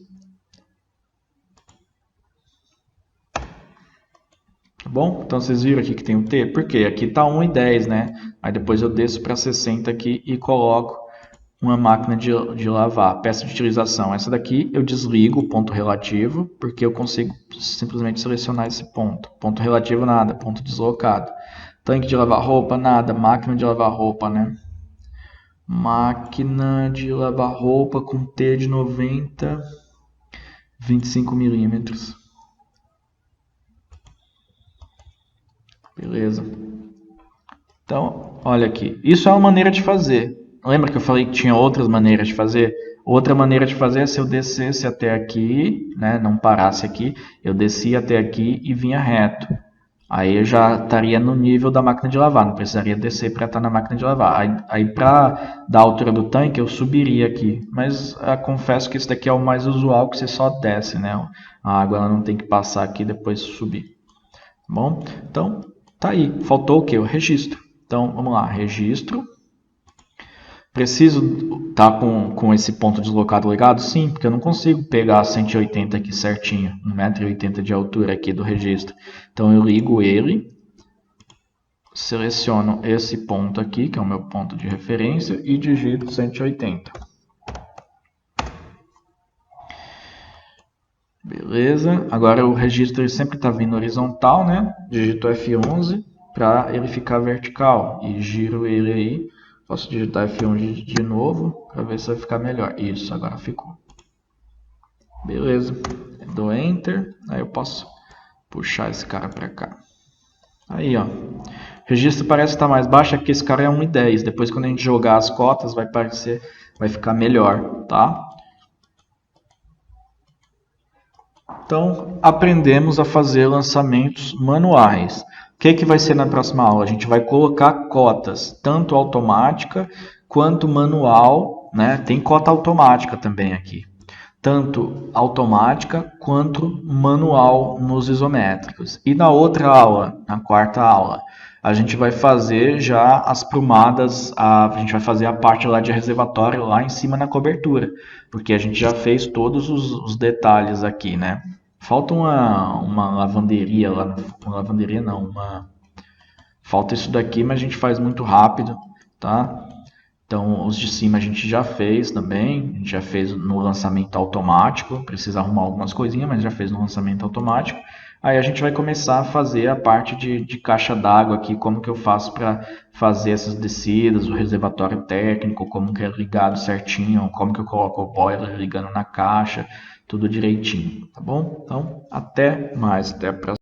Speaker 1: Tá bom? Então vocês viram aqui que tem o T? Por quê? Aqui está 1 e 10, né? Aí depois eu desço para 60 aqui e coloco uma máquina de lavar, peça de utilização. Essa daqui eu desligo o ponto relativo, porque eu consigo simplesmente selecionar esse ponto. Ponto relativo nada, ponto deslocado. Tanque de lavar roupa nada, máquina de lavar roupa, né? Máquina de lavar roupa com T de 90, 25 milímetros. Beleza. Então, olha aqui. Isso é uma maneira de fazer. Lembra que eu falei que tinha outras maneiras de fazer? Outra maneira de fazer é se eu descesse até aqui, né, não parasse aqui, eu descia até aqui e vinha reto. Aí eu já estaria no nível da máquina de lavar, não precisaria descer para estar na máquina de lavar. Aí para dar a altura do tanque eu subiria aqui, mas confesso que esse daqui é o mais usual, que você só desce, né? A água ela não tem que passar aqui e depois subir. Tá bom? Então, tá aí. Faltou o que? O registro. Então, vamos lá. Registro. Preciso estar com esse ponto deslocado ligado? Sim, porque eu não consigo pegar 180 aqui certinho, 1,80 m de altura aqui do registro. Então eu ligo ele, seleciono esse ponto aqui, que é o meu ponto de referência, e digito 180. Beleza, agora o registro ele sempre está vindo horizontal, né? Digito F11 para ele ficar vertical e giro ele aí. Posso digitar F11 de novo para ver se vai ficar melhor. Isso, agora ficou. Beleza. Dou Enter. Aí eu posso puxar esse cara para cá. Aí, ó. O registro parece estar mais baixo, é porque esse cara é 1,10. Depois, quando a gente jogar as cotas, vai ficar melhor, tá? Então, aprendemos a fazer lançamentos manuais. O que vai ser na próxima aula? A gente vai colocar cotas, tanto automática quanto manual, né? Tem cota automática também aqui. Tanto automática quanto manual nos isométricos. E na outra aula, na quarta aula, a gente vai fazer já as prumadas, a gente vai fazer a parte lá de reservatório lá em cima na cobertura, porque a gente já fez todos os detalhes aqui, né? Falta uma lavanderia lá, uma lavanderia não, falta isso daqui, mas a gente faz muito rápido, tá? Então, os de cima a gente já fez também, a gente já fez no lançamento automático, precisa arrumar algumas coisinhas, mas já fez no lançamento automático. Aí a gente vai começar a fazer a parte de caixa d'água aqui, como que eu faço para fazer essas descidas, o reservatório técnico, como que é ligado certinho, como que eu coloco o boiler ligando na caixa, tudo direitinho, tá bom? Então, até mais, até a próxima.